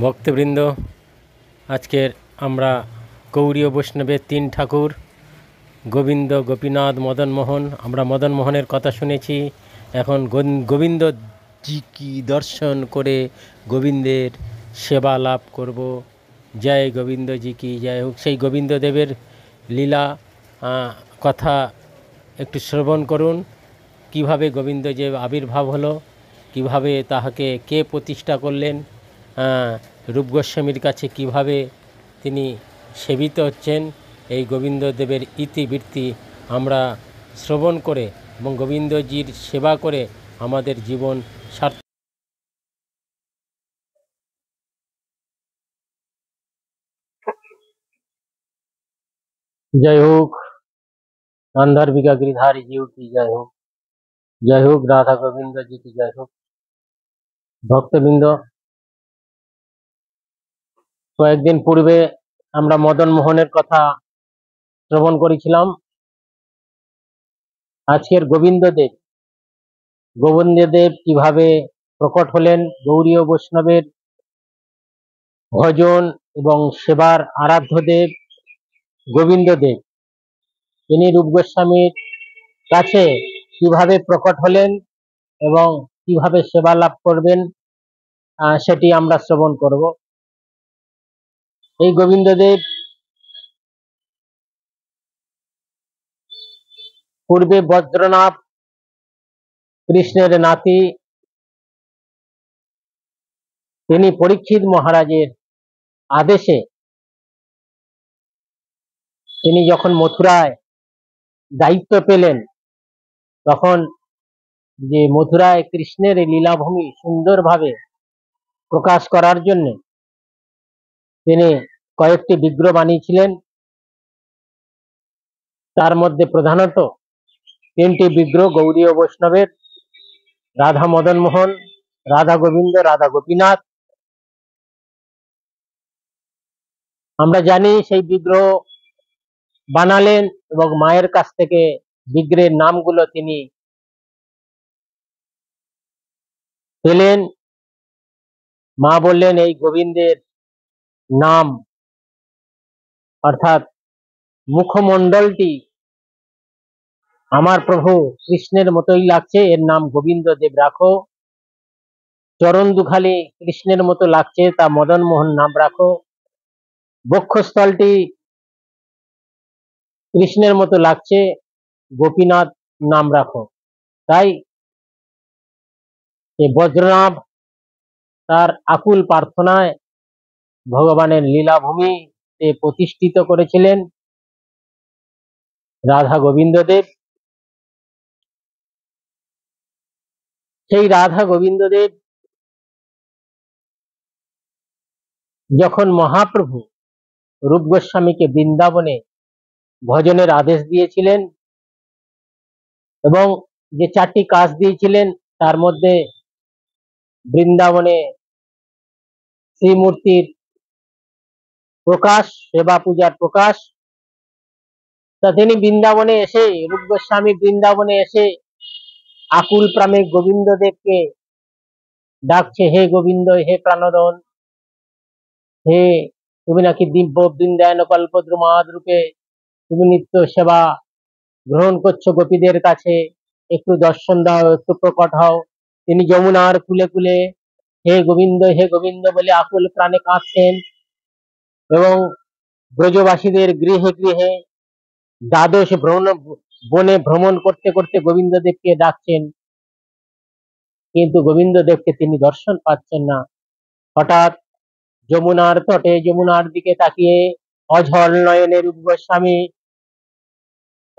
ভক্তবৃন্দ, আজকের আমরা গৌড়ীয় বৈষ্ণবের তিন ঠাকুর গোবিন্দ, গোপীনাথ, মদনমোহন। আমরা মদনমোহনের কথা শুনেছি। এখন গোবিন্দ জি কি দর্শন করে গোবিন্দের সেবা লাভ করব। জয় গোবিন্দ জি কি জয় হোক। সেই গোবিন্দদেবের লীলা কথা একটু শ্রবণ করুন। কিভাবে গোবিন্দ যে আবির্ভাব হলো, কিভাবে তাহাকে কে প্রতিষ্ঠা করলেন, রূপ গোস্বামীর কাছে কিভাবে তিনি সেবিত হচ্ছেন, এই গোবিন্দদেবের ইতিবৃত্তি আমরা শ্রবণ করে এবং গোবিন্দজির সেবা করে আমাদের জীবন সার্থক। জয় হোক গান্ধার্বিকা গিরিধারী জিউ কি জয় হোক। জয় হোক রাধা গোবিন্দ জি কি জয় হোক। ভক্তবৃন্দ, কয়েকদিন পূর্বে আমরা মদন মোহনের কথা শ্রবণ করেছিলাম। আজকের গোবিন্দদেব কিভাবে প্রকট হলেন, গৌড়ীয় বৈষ্ণবের ভজন এবং সেবার আরাধ্য দেব গোবিন্দদেব, তিনি রূপ গোস্বামীর কাছে কিভাবে প্রকট হলেন এবং কিভাবে সেবা লাভ করবেন, সেটি আমরা শ্রবণ করব। এই গোবিন্দদেব পূর্বে বজ্রনাভ কৃষ্ণের নাতি, তিনি পরীক্ষিত মহারাজের আদেশে তিনি যখন মথুরায় দায়িত্ব পেলেন, তখন যে মথুরায় কৃষ্ণের লীলাভূমি সুন্দরভাবে প্রকাশ করার জন্য তিনি কয়েকটি বিগ্রহ বানিয়েছিলেন। তার মধ্যে প্রধানত তিনটি বিগ্রহ গৌড়ীয় বৈষ্ণবের: রাধা মদন মোহন, রাধা গোবিন্দ, রাধা গোপীনাথ। আমরা জানি সেই বিগ্রহ বানালেন এবং মায়ের কাছ থেকে বিগ্রহের নামগুলো তিনি পেলেন। মা বললেন, এই গোবিন্দের নাম অর্থাৎ মুখমণ্ডলটি আমার প্রভু কৃষ্ণের মতোই লাগছে, এর নাম গোবিন্দ দেব রাখো। চরণ দুখালি কৃষ্ণের মতো লাগছে, তা মদন মোহন নাম রাখো। বক্ষস্থলটি কৃষ্ণের মতো লাগছে, গোপীনাথ নাম রাখো। তাই বজ্রনাভ তার আকুল প্রার্থনায় ভগবানের লীলাভূমিতে প্রতিষ্ঠিত করেছিলেন রাধা গোবিন্দদেব। সেই রাধা গোবিন্দদেব যখন মহাপ্রভু রূপ গোস্বামীকে বৃন্দাবনে ভজনের আদেশ দিয়েছিলেন এবং যে চারটি কাজ দিয়েছিলেন, তার মধ্যে বৃন্দাবনে শ্রীমূর্তির প্রকাশ, সেবা পূজার প্রকাশ, তা তিনি বৃন্দাবনে এসে, রূপ গোস্বামী বৃন্দাবনে এসে আকুল প্রাণে গোবিন্দদেবকে ডাকছে, হে গোবিন্দ, হে প্রাণদন, হে তুমি নাকি দিব্য বৃন্দায়ন কল্পদ্রুমাদ রূপে তুমি নিত্য সেবা গ্রহণ করছো গোপীদের কাছে, একটু দর্শন দাও, একটু প্রকট হও। তিনি যমুনার কুলে কুলে হে গোবিন্দ বলে আকুল প্রাণে কাঁদছেন এবং ব্রজবাসীদের গৃহে গৃহে দ্বাদশ বনে ভ্রমণ করতে করতে গোবিন্দদেবকে ডাকছেন, কিন্তু গোবিন্দদেবকে তিনি দর্শন পাচ্ছেন না। হঠাৎ যমুনার তটে, যমুনার দিকে তাকিয়ে অঝল নয়নে রূপ গোস্বামী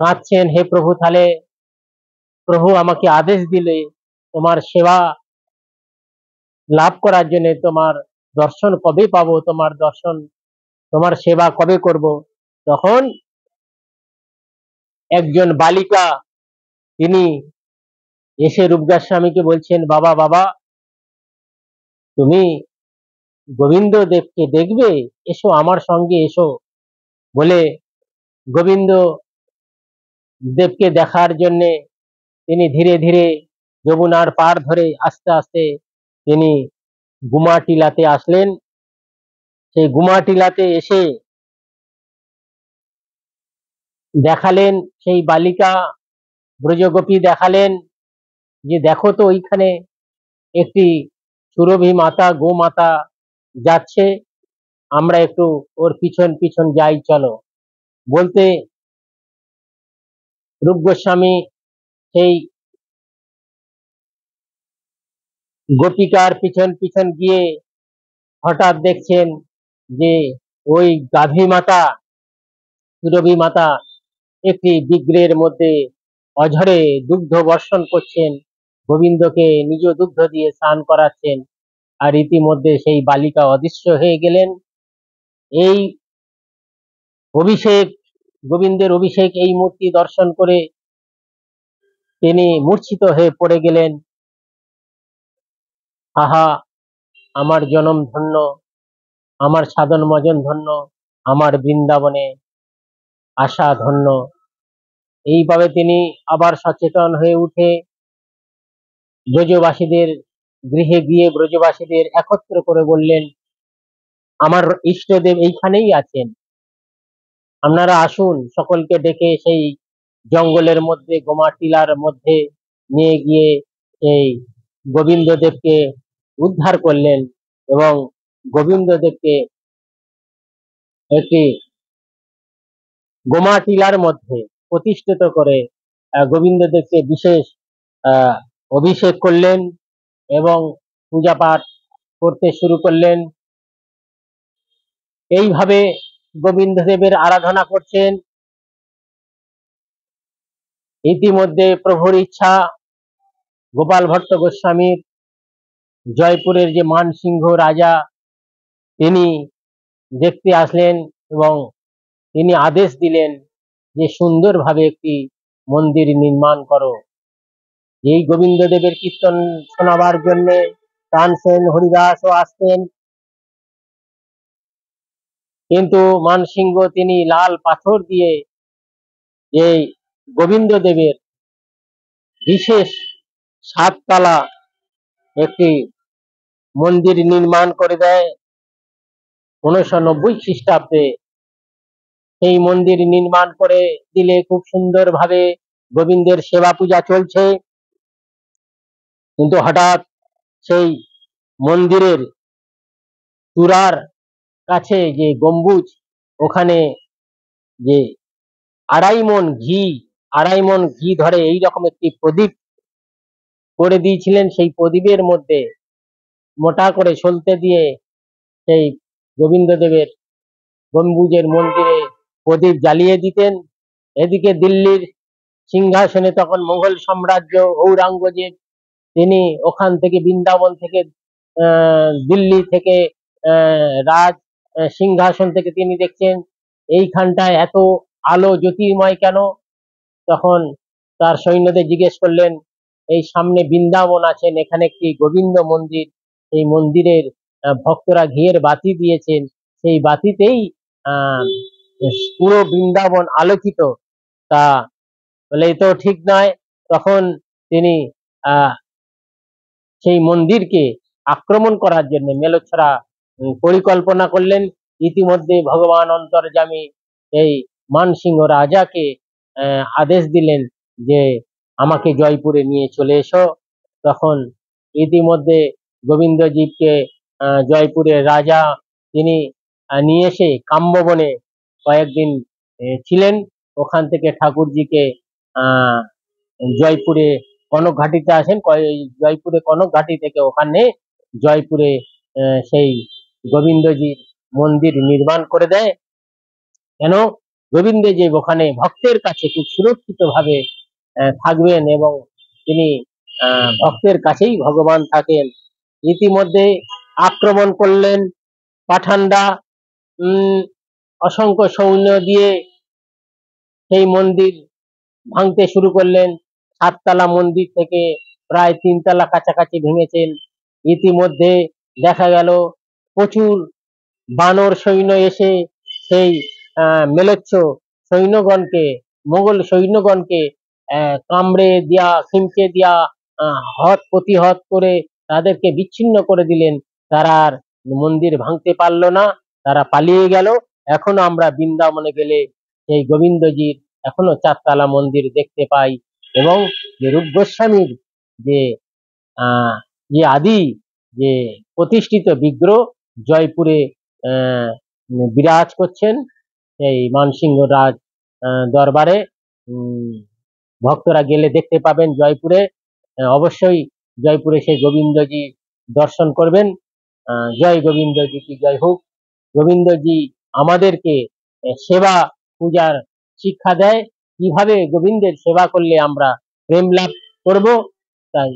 কাঁদছেন, হে প্রভু, তাহলে প্রভু আমাকে আদেশ দিলে তোমার সেবা লাভ করার জন্য, তোমার দর্শন কবে পাবো, তোমার সেবা কবে করব। তখন একজন বালিকা তিনি এসে রূপ গোস্বামীকে বলছেন, বাবা তুমি গোবিন্দ দেবকে দেখবে, এসো আমার সঙ্গে এসো। বলে গোবিন্দ দেবকে দেখার জন্য তিনি ধীরে ধীরে যমুনার পার ধরে আস্তে আস্তে তিনি গুমা টিলাতে আসলেন সেই গুমাটিলাতে এসে দেখালেন, সেই বালিকা ব্রজগোপী দেখালেন যে দেখো তো ওইখানে একটি সুরভি মাতা গোমাতা যাচ্ছে, আমরা একটু ওর পিছন পিছন যাই চলো। বলতে রূপ গোস্বামী সেই গোপিকার পিছন পিছন গিয়ে হঠাৎ দেখছেন যে ওই গাভী মাতা সুরভি মাতা একটি বিগ্রহের মধ্যে অঝরে দুগ্ধ বর্ষণ করছেন, গোবিন্দকে নিজ দুগ্ধ দিয়ে স্নান করাচ্ছেন। আর ইতিমধ্যে সেই বালিকা অদৃশ্য হয়ে গেলেন। এই অভিষেক, গোবিন্দের অভিষেক, এই মূর্তি দর্শন করে তিনি মূর্ছিত হয়ে পড়ে গেলেন। আহা, আমার জনম ধন্য, আমার সাধন মজন ধন্য, আমার বৃন্দাবনে আসা ধন্য। এইভাবে তিনি আবার সচেতন হয়ে উঠে ব্রজবাসীদের গৃহে গিয়ে ব্রজবাসীদের একত্র করে বললেন, আমার ইষ্টদেব এইখানেই আছেন, আপনারা আসুন। সকলকে ডেকে সেই জঙ্গলের মধ্যে গোমাটিলার মধ্যে নিয়ে গিয়ে এই গোবিন্দদেবকে উদ্ধার করলেন এবং গোবিন্দদেবকে একটি গোমাটিলার মধ্যে প্রতিষ্ঠিত করে গোবিন্দদেবকে বিশেষ অভিষেক করলেন এবং পূজা পাঠ করতে শুরু করলেন। এইভাবে গোবিন্দদেবের আরাধনা করছেন। ইতিমধ্যে প্রভুর ইচ্ছা, গোপাল ভট্ট গোস্বামীর জয়পুরের যে মানসিংহ রাজা, তিনি দেখতে আসলেন এবং তিনি আদেশ দিলেন যে সুন্দরভাবে একটি মন্দির নির্মাণ করো। এই গোবিন্দদেবের কীর্তন শোনাবার জন্য তানসেন হরিদাসও আসতেন, কিন্তু মানসিংহ তিনি লাল পাথর দিয়ে এই গোবিন্দদেবের বিশেষ 7 তলা একটি মন্দির নির্মাণ করে দেয় 1990 খ্রিস্টাব্দে। সেই মন্দির নির্মাণ করে দিলে খুব সুন্দরভাবে গোবিন্দের সেবা পূজা চলছে। কিন্তু হঠাৎ সেই মন্দিরের চূড়ার কাছে যে গম্বুজ, ওখানে যে 2.5 মণ ঘি ধরে এইরকম একটি প্রদীপ করে দিয়েছিলেন। সেই প্রদীপের মধ্যে মোটা করে সলতে দিয়ে সেই গোবিন্দদেবের গম্বুজের মন্দিরে প্রদীপ জ্বালিয়ে দিতেন। এদিকে দিল্লির সিংহাসনে তখন মোগল সাম্রাজ্য, ঔরঙ্গজেব, তিনি ওখান থেকে বৃন্দাবন থেকে দিল্লি থেকে রাজ সিংহাসন থেকে তিনি দেখছেন এইখানটায় এত আলো জ্যোতির্ময় কেন। তখন তার সৈন্যদের জিজ্ঞেস করলেন, এই সামনে বৃন্দাবন আছেন, এখানে একটি গোবিন্দ মন্দির, এই মন্দিরের ভক্তরা ঘিয়ের বাতি দিয়েছেন, সেই বাতিতেই পুরো বৃন্দাবন আলোকিত। তা বলে এই তো ঠিক নয়। তখন তিনি সেই মন্দিরকে আক্রমণ করার জন্য মেলছড়া পরিকল্পনা করলেন। ইতিমধ্যে ভগবান অন্তর্যামী এই মানসিংহ রাজাকে আদেশ দিলেন যে আমাকে জয়পুরে নিয়ে চলে এসো। তখন ইতিমধ্যে গোবিন্দজীবকে জয়পুরের রাজা তিনি নিয়ে এসে কাম্যবনে কয়েকদিন ছিলেন। ওখান থেকে ঠাকুরজিকে জয়পুরে কনক ঘাটিতে আসেন, জয়পুরে কনক ঘাটি থেকে ওখানে জয়পুরে সেই গোবিন্দজির মন্দির নির্মাণ করে দেয়। কেন? গোবিন্দদেব ওখানে ভক্তের কাছে খুব সুরক্ষিত ভাবে থাকবেন এবং তিনি ভক্তের কাছেই ভগবান থাকেন। ইতিমধ্যে আক্রমণ করলেন পাঠানরা, অসংখ্য সৈন্য দিয়ে সেই মন্দির ভাঙতে শুরু করলেন। 7 তলা মন্দির থেকে প্রায় 3 তলা কাছাকাছি ভেঙেছেন। ইতিমধ্যে দেখা গেল প্রচুর বানর সৈন্য এসে সেই মেলচ্ছ সৈন্যগণকে, মোগল সৈন্যগণকে কামড়ে দিয়া, খিমচে দিয়া, হত প্রতিহত করে তাদেরকে বিচ্ছিন্ন করে দিলেন। তারা আর মন্দির ভাঙতে পারল না। তারা পালিয়ে গেল। এখনো আমরা বৃন্দাবনে গেলে সেই গোবিন্দজির এখনো চারতলা মন্দির দেখতে পাই, এবং যে রূপ গোস্বামীর যে আহ যে আদি যে প্রতিষ্ঠিত বিগ্রহ জয়পুরে বিরাজ করছেন এই মানসিংহ রাজ দরবারে। ভক্তরা গেলে দেখতে পাবেন জয়পুরে। অবশ্যই জয়পুরে সেই গোবিন্দজি দর্শন করবেন। জয় গোবিন্দজি কি জয় হোক। গোবিন্দজি আমাদেরকে সেবা পূজার শিক্ষা দেয়, কিভাবে গোবিন্দের সেবা করলে আমরা প্রেম লাভ করব। তাই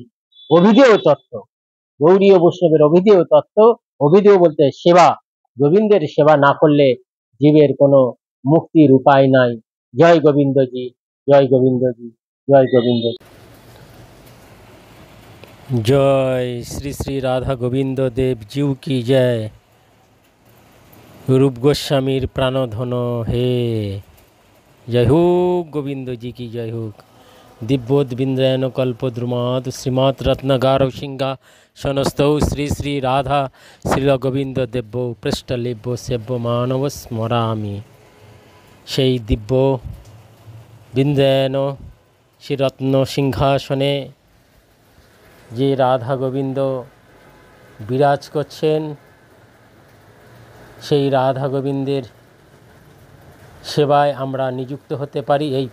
অভিধেয় তত্ত্ব, গৌড়ীয় বৈষ্ণবের অভিধেয় তত্ত্ব, অভিধেয় বলতে সেবা, গোবিন্দের সেবা না করলে জীবের কোনো মুক্তির উপায় নাই। জয় গোবিন্দজি, জয় গোবিন্দজি, জয় গোবিন্দ। জয় শ্রী শ্রী রাধা গোবিন্দ দেব জিউ কি জয়। রূপ গোস্বামীর প্রাণধন হে, জয় হোক গোবিন্দজি কি জয় হোক। দিব্যোদ্বিন্দ্রায়ণ কল্পদ্রুমাদ শ্রীমৎ রত্নগার সিংহা সনস্তৌ শ্রী শ্রী রাধা শ্রীল গোবিন্দ দেব্য পৃষ্ঠলেব্য সেব্য মানব স্মরামি। সেই দিব্য বিন্দ্রায়ণ শ্রী রত্ন সিংহাসনে যে রাধা গোবিন্দ বিরাজ করছেন, সেই রাধা গোবিন্দের সেবায় আমরা নিযুক্ত হতে পারি। এই